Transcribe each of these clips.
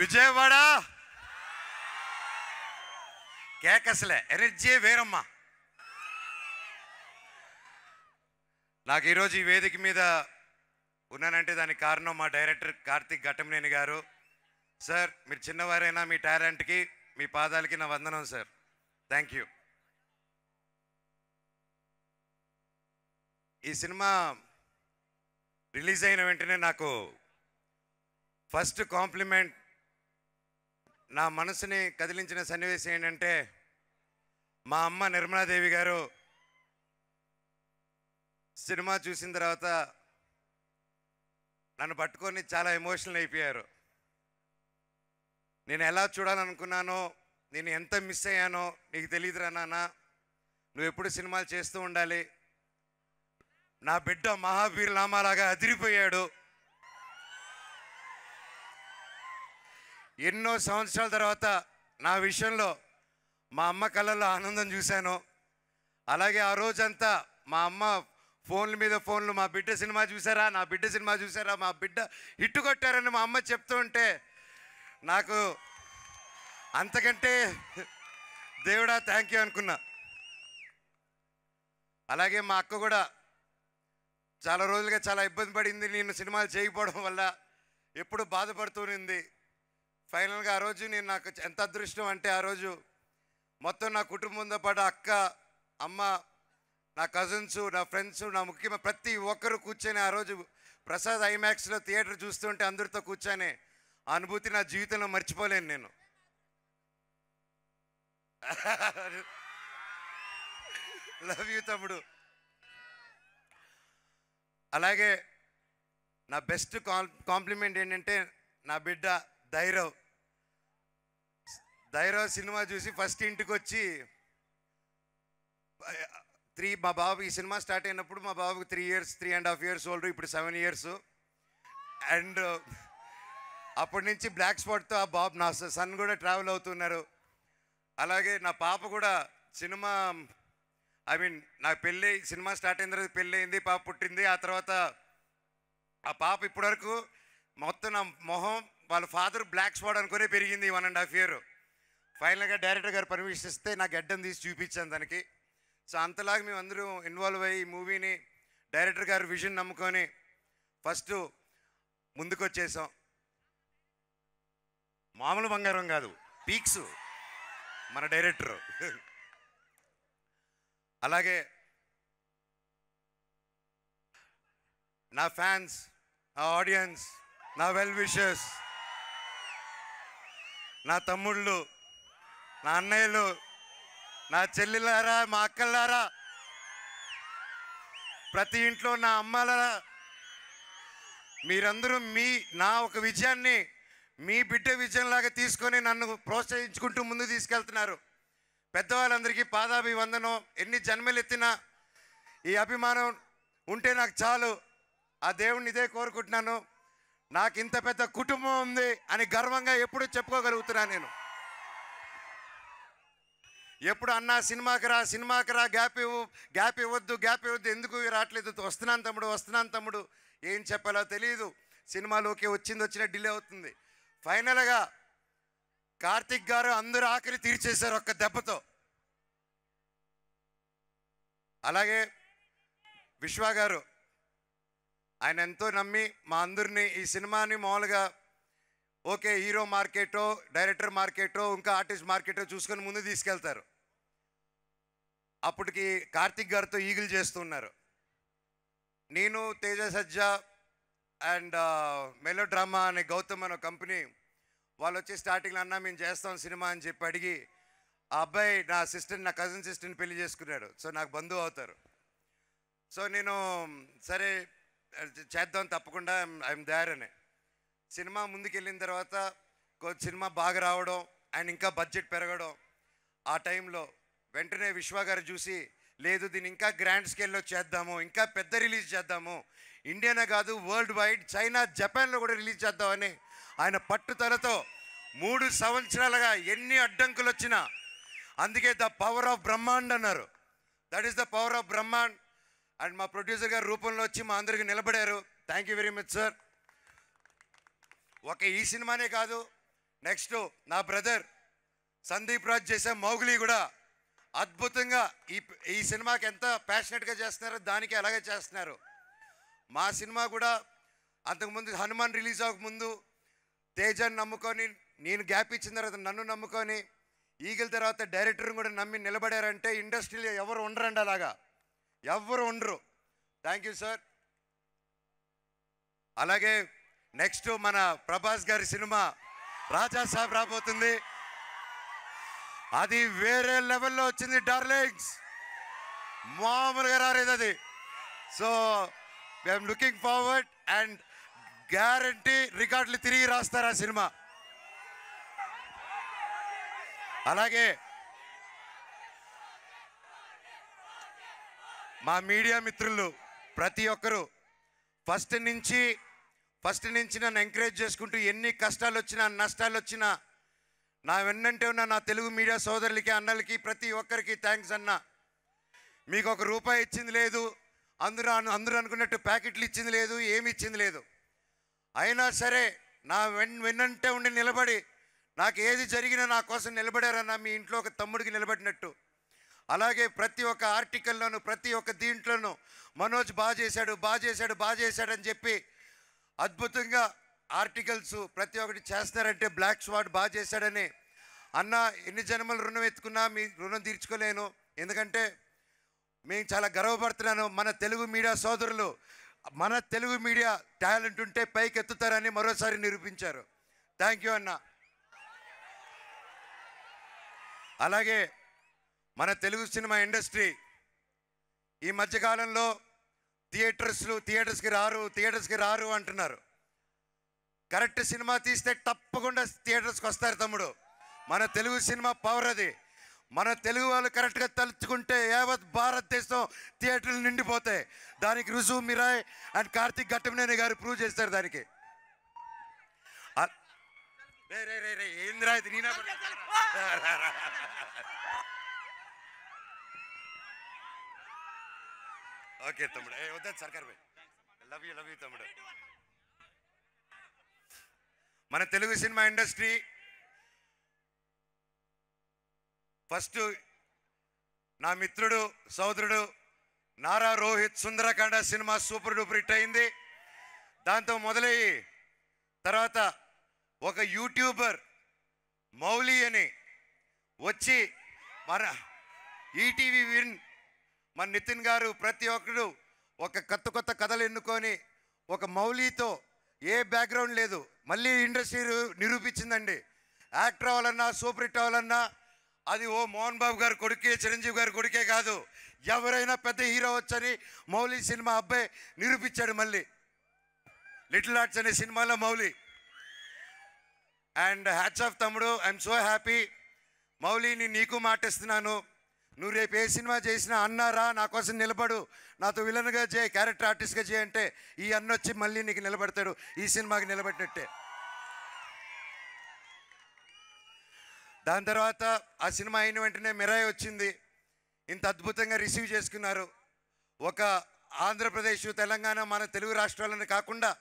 Vijayawada కేకసలే energy వేరమ్మా. నాకు ఈరోజు ఈ వేదిక మీద ఉన్నానంటే దానికి కారణం మా డైరెక్టర్ కార్తిక్ ఘట్టమనేని గారు. సార్, మీరు చిన్నవారైనా మీ టాలెంట్కి మీ పాదాలకి నా వందనం సార్. Thank you. ఈ సినిమా రిలీజ్ అయిన వెంటనే నాకు ఫస్ట్ కాంప్లిమెంట్, నా మనసుని కదిలించిన సన్నివేశం ఏంటంటే మా అమ్మ నిర్మలాదేవి గారు సినిమా చూసిన తర్వాత నన్ను పట్టుకొని చాలా ఎమోషనల్ అయిపోయారు. నేను ఎలా చూడాలనుకున్నానో, నేను ఎంత మిస్ అయ్యానో నీకు తెలియదురా నాన్న, నువ్వు ఎప్పుడు సినిమాలు చేస్తూ ఉండాలి, నా బిడ్డ మహావీర్ నామాలాగా అదిరిపోయాడు, ఎన్నో సంవత్సరాల తర్వాత నా విషయంలో మా అమ్మ కళ్ళల్లో ఆనందం చూశాను. అలాగే ఆ రోజంతా మా అమ్మ ఫోన్ల మీద ఫోన్లు, మా బిడ్డ సినిమా చూసారా, నా బిడ్డ సినిమా చూసారా, మా బిడ్డ హిట్టు కొట్టారని మా అమ్మ చెప్తూ ఉంటే నాకు అంతకంటే దేవుడా థ్యాంక్ యూ అనుకున్నా. అలాగే మా అక్క కూడా చాలా రోజులుగా చాలా ఇబ్బంది పడింది, నేను సినిమాలు చేయకపోవడం వల్ల ఎప్పుడు బాధపడుతూనింది. ఫైనల్గా ఆ రోజు నేను, నాకు ఎంత అదృష్టం అంటే ఆ రోజు మొత్తం నా కుటుంబంతో పాటు అక్క, అమ్మ, నా కజిన్స్, నా ఫ్రెండ్స్, నా ముఖ్యమైన ప్రతి ఒక్కరు కూర్చొని ఆ రోజు ప్రసాద్ ఐమాక్స్లో థియేటర్ చూస్తుంటే అందరితో కూర్చొని ఆ అనుభూతి నా జీవితంలో మర్చిపోలేను నేను. లవ్ యూ తమ్ముడు. అలాగే నా బెస్ట్ కాంప్లిమెంట్ ఏంటంటే నా బిడ్డ ధైర్యం సినిమా చూసి ఫస్ట్ ఇంటికి వచ్చి మా బాబు ఈ సినిమా స్టార్ట్ అయినప్పుడు మా బాబుకి 3.5 years ఓల్డ్, ఇప్పుడు 7 years. అండ్ అప్పటి నుంచి బ్లాక్ స్పాట్తో ఆ బాబు, నా సన్ కూడా ట్రావెల్ అవుతున్నారు. అలాగే నా పాప కూడా సినిమా, నా పెళ్ళి, సినిమా స్టార్ట్ అయిన తర్వాత పెళ్ళి అయింది, పాప పుట్టింది. ఆ తర్వాత ఆ పాప ఇప్పటివరకు మొత్తం నా మొహం వాళ్ళ ఫాదర్ బ్లాక్ స్పాట్ అనుకునే పెరిగింది 1.5 years. ఫైనల్గా డైరెక్టర్ గారు పర్మిషన్ ఇస్తే నా గడ్డం తీసి చూపించాను దానికి. సో అంతలాగా మేము అందరూ ఇన్వాల్వ్ అయ్యి ఈ మూవీని డైరెక్టర్ గారు విజన్ నమ్ముకొని ఫస్ట్ ముందుకు వచ్చేసాం. మామూలు బంగారం కాదు, పీక్స్ మన డైరెక్టర్. అలాగే నా ఫ్యాన్స్, నా ఆడియన్స్, నా వెల్ విషర్స్, నా తమ్ముళ్ళు, నా అన్నయ్యలు, నా చెల్లెలారా, మా అక్కలారా, ప్రతి ఇంట్లో నా అమ్మలారా, మీరందరూ నా ఒక విజయాన్ని మీ బిడ్డ విజయంలాగా తీసుకొని నన్ను ప్రోత్సహించుకుంటూ ముందు తీసుకెళ్తున్నారు. పెద్దవాళ్ళందరికీ పాదాభివందనం. ఎన్ని జన్మలు ఎత్తినా ఈ అభిమానం ఉంటే నాకు చాలు. ఆ దేవుణ్ణి ఇదే కోరుకుంటున్నాను. నాకు ఇంత పెద్ద కుటుంబం ఉంది అని గర్వంగా ఎప్పుడు చెప్పుకోగలుగుతున్నాను నేను. ఎప్పుడు అన్నా సినిమాకి రా, గ్యాప్ ఇవ్వద్దు, ఎందుకు రావట్లేదు, వస్తున్నాను తమ్ముడు, ఏం చెప్పాలో తెలియదు. సినిమాలోకి వచ్చిన డిలే అవుతుంది. ఫైనల్గా కార్తిక్ గారు అందరూ ఆకలి తీర్చేశారు ఒక్క దెబ్బతో. అలాగే విశ్వ గారు, ఆయన ఎంతో నమ్మి మా అందరినీ ఈ సినిమాని మామూలుగా ఓకే హీరో మార్కెటో, డైరెక్టర్ మార్కెటో, ఇంకా ఆర్టిస్ట్ మార్కెటో చూసుకొని ముందు తీసుకెళ్తారు. అప్పటికి కార్తిక్ గారితో ఈగిల్ చేస్తున్నారు. నేను, తేజ సజ్జా అండ్ మెలో డ్రామా అనే గౌతమ్ అనే కంపెనీ వాళ్ళు వచ్చి స్టార్టింగ్లో అన్నా మేము చేస్తాం సినిమా అని చెప్పి అడిగి, ఆ అబ్బాయి నా సిస్టర్ని, నా కజిన్ సిస్టర్ని పెళ్లి చేసుకున్నాడు. సో నాకు బంధువు అవుతారు. సో నేను సరే చేద్దాం తప్పకుండా, ఐఎమ్ దేర్ అని. సినిమా ముందుకెళ్ళిన తర్వాత సినిమా బాగా రావడం అండ్ ఇంకా బడ్జెట్ పెరగడం, ఆ టైంలో వెంటనే విశ్వ గారు చూసి, లేదు దీన్ని ఇంకా గ్రాండ్ స్కేల్లో చేద్దాము, ఇంకా పెద్ద రిలీజ్ చేద్దాము, ఇండియానే కాదు వరల్డ్ వైడ్, చైనా, జపాన్లో కూడా రిలీజ్ చేద్దామని ఆయన పట్టుదలతో 3 సంవత్సరాలుగా ఎన్ని అడ్డంకులు వచ్చినా, అందుకే ద పవర్ ఆఫ్ బ్రహ్మాండ్ అన్నారు. That is the power of Brahmand. And మా ప్రొడ్యూసర్ గారు రూపంలో వచ్చి మా అందరికీ నిలబడారు. Thank you very much sir. ఒక ఈ సినిమానే కాదు, నెక్స్ట్ నా బ్రదర్ సందీప్ రాజ్ చేసే మౌగ్లీ కూడా అద్భుతంగా ఈ సినిమాకి ఎంత ప్యాషనెట్గా చేస్తున్నారో దానికి అలాగే చేస్తున్నారు. మా సినిమా కూడా అంతకుముందు హనుమాన్ రిలీజ్ అవ్వకముందు తేజాన్ని నమ్ముకొని, నేను గ్యాప్ ఇచ్చిన తర్వాత నన్ను నమ్ముకొని, ఈగిల్ తర్వాత డైరెక్టర్ని కూడా నమ్మి నిలబడారంటే ఇండస్ట్రీలో ఎవరు ఉండరండి, అలాగా ఎవరు ఉండరు. Thank you sir. అలాగే నెక్స్ట్ మన ప్రభాస్ గారి సినిమా రాజా సాబ్ రాబోతుంది. అది వేరే లెవెల్లో వచ్చింది డార్లింగ్స్, మామూలుగా రాలేదు అది. So I'm looking forward and guarantee రికార్డులు తిరిగి రాస్తారు ఆ సినిమా. అలాగే మా మీడియా మిత్రులు ప్రతి ఒక్కరూ ఫస్ట్ నుంచి నన్ను ఎంకరేజ్ చేసుకుంటూ ఎన్ని కష్టాలు వచ్చినా నష్టాలు వచ్చినా నా వెన్నంటే ఉన్న నా తెలుగు మీడియా సోదరులకి అన్నలకి ప్రతి ఒక్కరికి థ్యాంక్స్ అన్న. మీకు ఒక రూపాయి ఇచ్చింది లేదు, అందరూ అనుకున్నట్టు ప్యాకెట్లు ఇచ్చింది లేదు, ఏమి ఇచ్చింది లేదు. అయినా సరే నా వెన్నంటే ఉండి నిలబడి నాకు ఏది జరిగినా నా కోసం నిలబడారన్న, మీ ఇంట్లో ఒక తమ్ముడికి నిలబడినట్టు. అలాగే ప్రతి ఒక్క ఆర్టికల్లోనూ ప్రతి ఒక్క దీంట్లోనూ మనోజ్ బాగా చేశాడు అని చెప్పి అద్భుతంగా ఆర్టికల్స్ ప్రతి ఒక్కటి చేస్తారంటే బ్లాక్ స్వాట్ బాగా చేశాడని. అన్న ఎన్ని జన్మలు రుణం ఎత్తుకున్నా మీ రుణం తీర్చుకోలేను, ఎందుకంటే మేము చాలా గర్వపడుతున్నాను. మన తెలుగు మీడియా సోదరులు, మన తెలుగు మీడియా టాలెంట్ ఉంటే పైకి ఎత్తుతారని మరోసారి నిరూపించారు. థ్యాంక్ యూ అన్న. అలాగే మన తెలుగు సినిమా ఇండస్ట్రీ ఈ మధ్యకాలంలో థియేటర్స్కి రారు అంటున్నారు. కరెక్ట్ సినిమా తీస్తే తప్పకుండా థియేటర్స్కి వస్తారు తమ్ముడు. మన తెలుగు సినిమా పవర్ అది. మన తెలుగు వాళ్ళు కరెక్ట్గా తలుచుకుంటే యావత్ భారతదేశం థియేటర్లు నిండిపోతాయి. దానికి రుజువు మిరాయ్ అండ్ కార్తిక్ ఘట్టమనేని గారు ప్రూవ్ చేస్తారు దానికి. ఏంద్రా ఇది నేనా? ఓకే తమ్ముడు, వద్దా సర్కార్ భాయ్, లవ్ యూ తమ్ముడు. మన తెలుగు సినిమా ఇండస్ట్రీ ఫస్ట్ నా మిత్రుడు సోదరుడు Nara Rohit Sundarakanda cinema super duper hit అయింది. దాంతో మొదలయ్యి తర్వాత ఒక యూట్యూబర్ మౌలి అని వచ్చి మన ఈటీవీ విన్ మన నితిన్ గారు ప్రతి ఒక్కరు ఒక కొత్త కథలు ఎన్నుకొని ఒక మౌలితో ఏ బ్యాక్గ్రౌండ్ లేదు మళ్ళీ ఇండస్ట్రీ నిరూపించిందండి. యాక్టర్ అవ్వాలన్నా సూపర్ హిట్ అవ్వాలన్నా అది ఓ మోహన్ బాబు గారు కొడుకే చిరంజీవి గారు కొడుకే కాదు, ఎవరైనా పెద్ద హీరో వచ్చని మౌలి సినిమా అబ్బాయి నిరూపించాడు. మళ్ళీ లిటిల్ ఆర్ట్స్ అనే సినిమాలో మౌలి. అండ్ హ్యాట్స్ ఆఫ్ తమ్ముడు, ఐఎమ్ సో హ్యాపీ. మౌలిని నీకు మాటిస్తున్నాను, నువ్వు రేపు ఏ సినిమా చేసినా అన్నారా నా కోసం నిలబడు, నాతో విలన్గా చేయి, క్యారెక్టర్ ఆర్టిస్ట్గా చేయి అంటే ఈ అన్న వచ్చి మళ్ళీ నీకు నిలబడతాడు, ఈ సినిమాకి నిలబెట్టినట్టే. దాని తర్వాత ఆ సినిమా అయిన వెంటనే మిరాయి వచ్చింది. ఇంత అద్భుతంగా రిసీవ్ చేసుకున్నారు. ఒక ఆంధ్రప్రదేశ్ తెలంగాణ మన తెలుగు రాష్ట్రాలను కాకుండా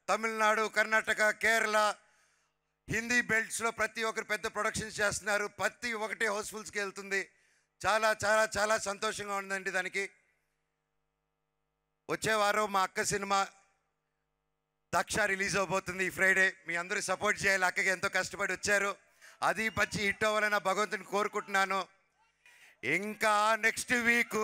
తమిళనాడు కర్ణాటక కేరళ హిందీ బెల్ట్స్లో ప్రతి ఒక్కరు పెద్ద ప్రొడక్షన్స్ చేస్తున్నారు. ప్రతి ఒక్కటి హౌస్ఫుల్స్కి వెళ్తుంది. చాలా చాలా చాలా సంతోషంగా ఉందండి. దానికి వచ్చే వారం మా అక్క సినిమా దక్ష రిలీజ్ అవబోతుంది ఈ ఫ్రైడే. మీ అందరూ సపోర్ట్ చేయాలి, అక్కకి ఎంతో కష్టపడి వచ్చారు. అది పచ్చి హిట్ అవ్వాలని భగవంతుని కోరుకుంటున్నాను. ఇంకా నెక్స్ట్ వీక్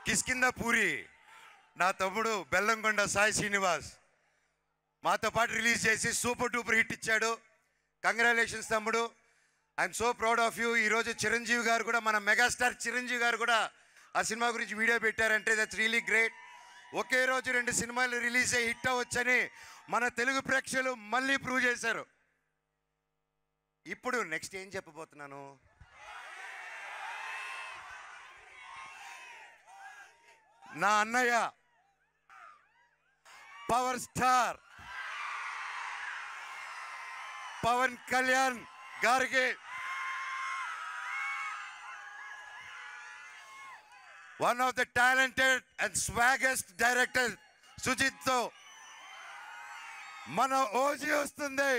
కిష్కింద పూరి నా తమ్ముడు బెల్లంకొండ సాయి శ్రీనివాస్ మాతో పాటు రిలీజ్ చేసి సూపర్ డూపర్ హిట్ ఇచ్చాడు. కంగ్రాచులేషన్స్ తమ్ముడు, I'm so proud of you. ఈరోజు చిరంజీవి గారు కూడా, మన మెగాస్టార్ చిరంజీవి గారు కూడా ఆ సినిమా గురించి వీడియో పెట్టారంటే దట్స్ రియలీ గ్రేట్. ఒకే రోజు 2 సినిమాలు రిలీజ్ అయ్యి హిట్ అవ్వచ్చని మన తెలుగు ప్రేక్షకులు మళ్ళీ ప్రూవ్ చేశారు. ఇప్పుడు నెక్స్ట్ ఏం చెప్పబోతున్నాను, నా అన్నయ్య పవర్ స్టార్ పవన్ కళ్యాణ్ గారికి, one of the talented and swaggest director Sujith తో మన ఓజీ వస్తుంది.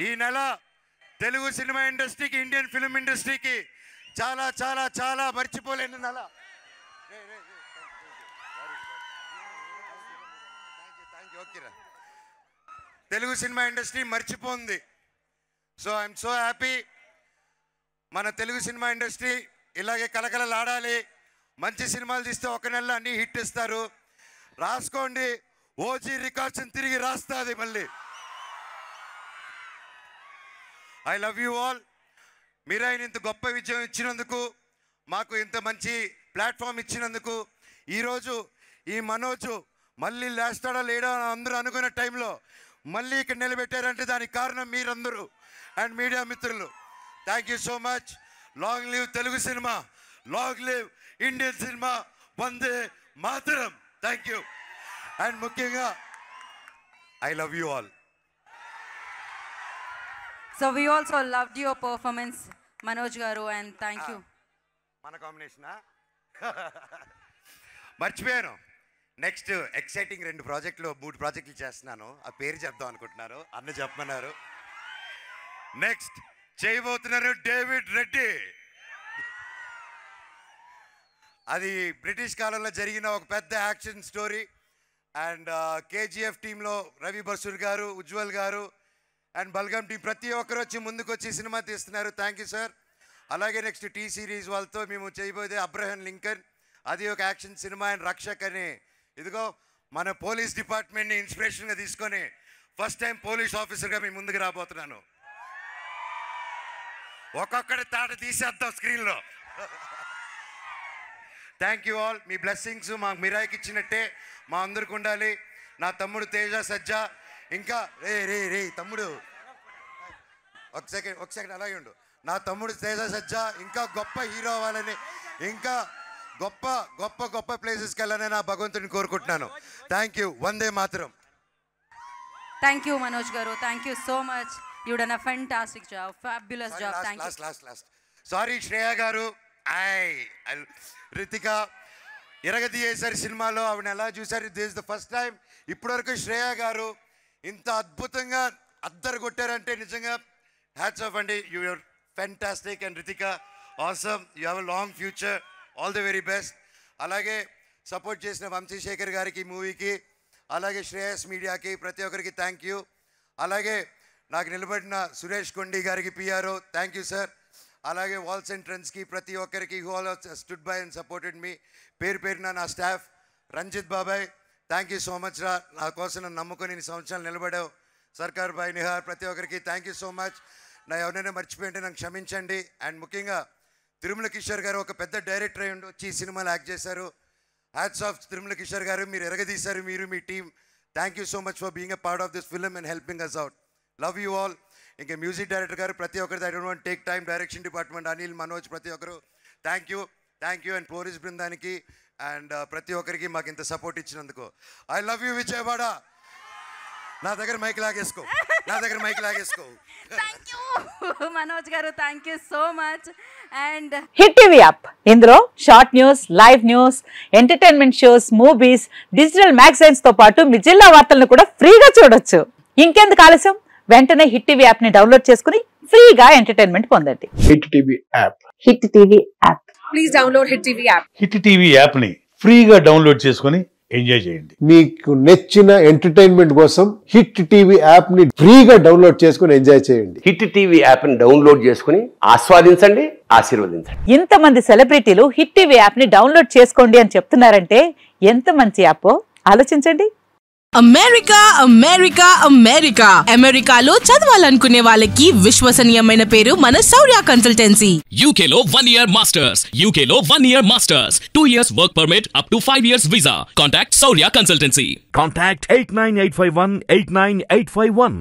ఈ నెల తెలుగు సినిమా ఇండస్ట్రీకి, ఇండియన్ ఫిల్మ్ ఇండస్ట్రీకి చాలా చాలా చాలా మర్చిపోలేని నెల. తెలుగు సినిమా ఇండస్ట్రీ మర్చిపోయింది. So I'm so happy. మన తెలుగు సినిమా ఇండస్ట్రీ ఇలాగే కలకలలాడాలి. మంచి సినిమాలు తీస్తే ఒక నెలలో అన్ని హిట్ ఇస్తారు. రాసుకోండి, ఓజీ రికార్డ్స్ తిరిగి రాస్తుంది మళ్ళీ. I love you all. మీరు ఆయన ఇంత గొప్ప విజయం ఇచ్చినందుకు, మాకు ఇంత మంచి ప్లాట్ఫామ్ ఇచ్చినందుకు, ఈరోజు ఈ మనోజు మళ్ళీ లేస్తాడా లేడా అని అందరూ అనుకున్న టైంలో మళ్ళీ ఇక్కడ నిలబెట్టారంటే దానికి కారణం మీరందరూ అండ్ మీడియా మిత్రులు. Thank you so much. Long live Telugu cinema, long live Indian cinema, Vande Mataram. Thank you. And ముఖ్యంగా I love you all. So we also loved your performance, Manoj garu, and thank you. మన కాంబినేషనా మర్చిపోయాను. Next exciting 2 ప్రాజెక్టులు 3 ప్రాజెక్టులు చేస్తున్నాను. ఆ పేరు చెప్దాం అనుకుంటున్నారు, అన్న చెప్పమన్నారు. నెక్స్ట్ చేయబోతున్నారు డేవిడ్ రెడ్డి. అది బ్రిటిష్ కాలంలో జరిగిన ఒక పెద్ద యాక్షన్ స్టోరీ. అండ్ కేజీఎఫ్ టీంలో రవి బసూర్ గారు, ఉజ్వల్ గారు అండ్ బల్గమ్ టీం ప్రతి ఒక్కరు వచ్చి ముందుకు వచ్చి సినిమా తీస్తున్నారు. Thank you sir. అలాగే నెక్స్ట్ టీ సిరీస్ వాళ్ళతో మేము చేయబోయేది అబ్రహం లింకన్. అది ఒక యాక్షన్ సినిమా. అండ్ రక్షక్ అని, ఇదిగో మన పోలీస్ డిపార్ట్మెంట్ని ఇన్స్పిరేషన్గా తీసుకొని ఫస్ట్ టైం పోలీస్ ఆఫీసర్గా మీ ముందుకు రాబోతున్నాను. ఒక్కొక్కటి తాట తీసేద్దాం స్క్రీన్లో. Thank you all. Me blessings మాకు మిరాయికి ఇచ్చినట్టే మా అందరికి ఉండాలి. నా తమ్ముడు తేజ సజ్జా, ఇంకా రే తమ్ముడు ఒక సెకండ్ అలాగే ఉండు. నా తమ్ముడు తేజ సజ్జా ఇంకా గొప్ప హీరో అవ్వాలని, ఇంకా గొప్ప గొప్ప గొప్ప ప్లేసెస్కి వెళ్ళాలని నా భగవంతుని కోరుకుంటున్నాను. Thank you. Vande Mataram. Thank you, Manoj garu. Thank you so much. You done a fantastic job, fabulous job. Thank you. Last. Sorry, Shreya గారు. రితిక ఇరగదీయేసారి సినిమాలో ఆవిడ ఎలా చూసారు. This is the first time. ఇప్పటివరకు శ్రేయ గారు ఇంత అద్భుతంగా అద్దరు కొట్టారంటే నిజంగా హ్యాట్స్ ఆఫ్ అండి. You are fantastic. And Ritika awesome. You have a long future. All the very best. అలాగే సపోర్ట్ చేసిన వంశీశేఖర్ గారికి మూవీకి, అలాగే శ్రేయస్ మీడియాకి, ప్రతి ఒక్కరికి థ్యాంక్ యూ. అలాగే నాకు నిలబడిన సురేష్ కొండి గారికి పిఆర్ఓ థ్యాంక్ యూ సార్. అలాగే వాల్స్ అండ్ ట్రెండ్స్కి ప్రతి ఒక్కరికి who all stood by and supported me. పేరున నా స్టాఫ్, రంజిత్ బాబాయ్ థ్యాంక్ యూ సో మచ్ రా. నా కోసం నన్ను నమ్ముకొని ఇన్ని సంవత్సరాలు నిలబడావు. సర్కార్ బాయ్, నిహార్, ప్రతి ఒక్కరికి థ్యాంక్ యూ సో మచ్. నా ఎవరైనా మర్చిపోయింటే నాకు క్షమించండి. అండ్ ముఖ్యంగా తిరుమల కిషోర్ గారు ఒక పెద్ద డైరెక్టర్ అయి ఉండి వచ్చి ఈ సినిమాలో యాక్ట్ చేశారు. హ్యాట్స్ ఆఫ్ తిరుమల కిషోర్ గారు. మీరు ఎరగదీశారు, మీరు మీ team. Thank you so much for being a part of this film and helping us out. Love you all. ఇంకా మ్యూజిక్ డైరెక్టర్ గారు ప్రతి ఒక్కరిది, I don't want take time, direction department Anil, Manoj, ప్రతి ఒక్కరు థ్యాంక్ యూ. అండ్ పోలీస్ బృందానికి and ప్రతి ఒక్కరికి మాకు ఇంత సపోర్ట్ ఇచ్చినందుకు ఐ లవ్ యూ విజయవాడ. నా దగ్గర మైక్ లాగేసుకో. Thank you, Manoj garu. Thank you so much. And hit TV app, ఇందులో short news, live news, entertainment shows, movies, digital magazines తో పాటు మీ జిల్లా వార్తలను కూడా ఫ్రీగా చూడొచ్చు. ఇంకెందుకు ఆలస్యం, వెంటనే హిట్ టీవీ యాప్ ని డౌన్లోడ్ చేసుకుని ఫ్రీగా ఎంటర్టైన్మెంట్ పొందండి. Hit TV app. Hit TV app. please download Hit TV app. Hit TV app ని ఫ్రీగా డౌన్లోడ్ చేసుకుని ఎంజాయ్ చేయండి. మీకు నచ్చిన ఎంటర్టైన్మెంట్ కోసం హిట్ టీవీ యాప్ ని ఫ్రీగా డౌన్లోడ్ చేసుకుని ఎంజాయ్ చేయండి. హిట్ టీవీ యాప్ ని డౌన్లోడ్ చేసుకుని ఆస్వాదించండి, ఆశీర్వదించండి. ఇంతమంది సెలబ్రిటీలు హిట్ టీవీ యాప్ ని డౌన్లోడ్ చేసుకోండి అని చెప్తున్నారంటే ఎంత మంచి యాప్ ఆలోచించండి. అమెరికాలో చదవాలనుకునే వాళ్ళకి విశ్వసనీయమైన పేరు మన శౌర్య కన్సల్టెన్సీ. UK లో 1 year masters, 2 years work permit up to 5 years visa. Contact Saurya Consultancy. Contact 89851 89851.